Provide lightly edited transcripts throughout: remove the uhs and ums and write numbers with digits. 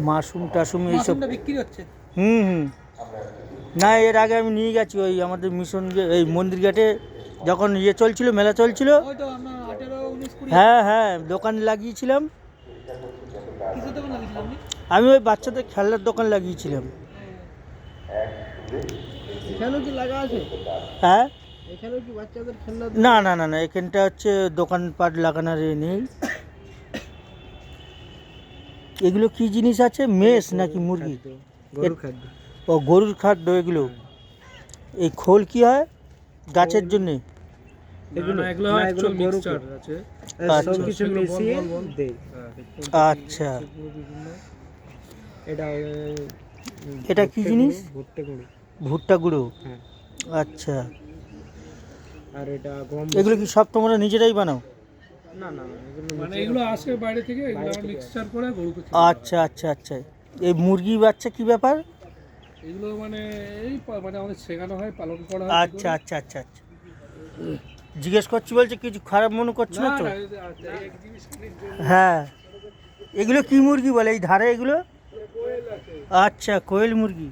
Mushroom টাশরুম এইসব মাশরুমটা বিক্রি হচ্ছে। হুম হুম না, এর আগে আমি নিয়ে গেছি ওই আমাদের মিশন এই মন্দির ঘাটে যখন চলছিল, মেলা চলছিল। ওই তো আপনার 18, 19, 20 হ্যাঁ হ্যাঁ, দোকান লাগিয়েছিলাম। কিসের দোকান লাগিয়েছিলেন আপনি? আমি ওই বাচ্চাদের খেলনার দোকান লাগিয়েছিলাম। এখানেও কি লাগা আছে? হ্যাঁ, এখানেও কি বাচ্চাদের খেলনা? না না না না, এখানটা হচ্ছে দোকানপাট লাগানোর নেই। এগুলো কি জিনিস আছে, মেষ নাকি মুরগি? গরুর খাদ্য। ও, গরুর খাদ্য এগুলো। এই খোল কি হয় গাছের জন্যে? এগুলো অ্যাকচুয়াল মিক্সচার আছে, সব কিছু মিশিয়ে দেই। আচ্ছা, এটা এটা কি জিনিস? ভুট্টা গুঁড়ো। ভুট্টা গুঁড়ো। হ্যাঁ। আচ্ছা, আর এটা গম। এগুলো কি সব তোমরা নিজেরাই বানাও? না না, মানে এগুলো আসে বাইরে থেকে, এগুলো আমরা মিক্সচার করে গরুকে খাওয়াই। আচ্ছা আচ্ছা আচ্ছা, এই মুরগি বাচ্চা কি ব্যাপার? এগুলো মানে এই মানে আমাদের শেখানো হয়, পালন করা হয়। আচ্ছা আচ্ছা আচ্ছা আচ্ছা, জিজ্ঞেস করছি বলছে, কিছু খারাপ মনে করছো না তো? হ্যাঁ, এগুলো কি মুরগি বলে এই ধারে এগুলো? আচ্ছা, কোয়েল মুরগি।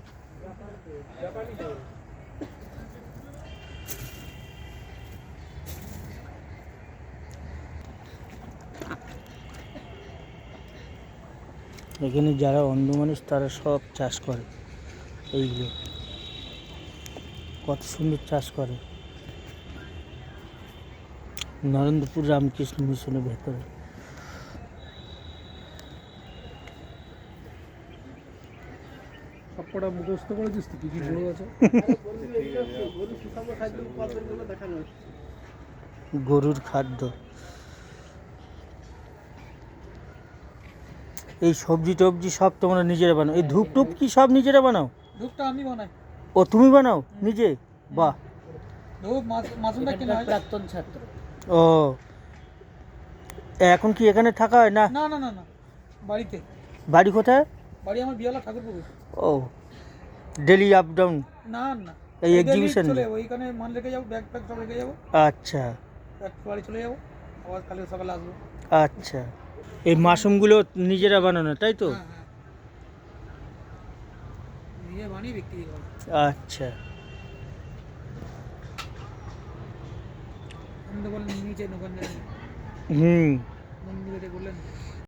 এখানে যারা অন্ধ মানুষ তারা সব চাষ করে এইগুলো, কত সুন্দর চাষ করে নরেন্দ্রপুর রামকৃষ্ণ মিশনের ভেতরে। সবকটা মুখস্থ করে দিস, কি কি গরু আছে। গরুর খাদ্য, এই সবজি টবজি সব তোমরা নিজেরা বানাও? এই ধূপ টুপ কি সব নিজেরা বানাও? ধূপটা আমি বানাই। ও, তুমি বানাও নিজে? বাহ। ধূপ মাশরুমটা কেনা হয়। প্রাক্তন ছাত্র। ও, এখন কি এখানে থাকা হয় না? না না না না, বাড়িতে। বাড়ি কোথায়? বাড়ি আমার বিয়ালা ঠাকুরপুর। ও, ডেলি আপ ডাউন? না না, এই এক্সিবিশন চলে যাবো, ওইখানে মাল রেখে যাবো, ব্যাগ প্যাক সব রেখে যাবো। আচ্ছা বাড়ি চলে যাবো, আবার কালকে সকালে আসবো। আচ্ছা, এই মাশরুমগুলো নিজেরা বানানো তাই তো? হ্যাঁ হ্যাঁ, নিজে বানিয়ে বিক্রি করো। আচ্ছা, আপনি তো বললেন নিচে দোকানদার হুম, মন্দিরে বললেন।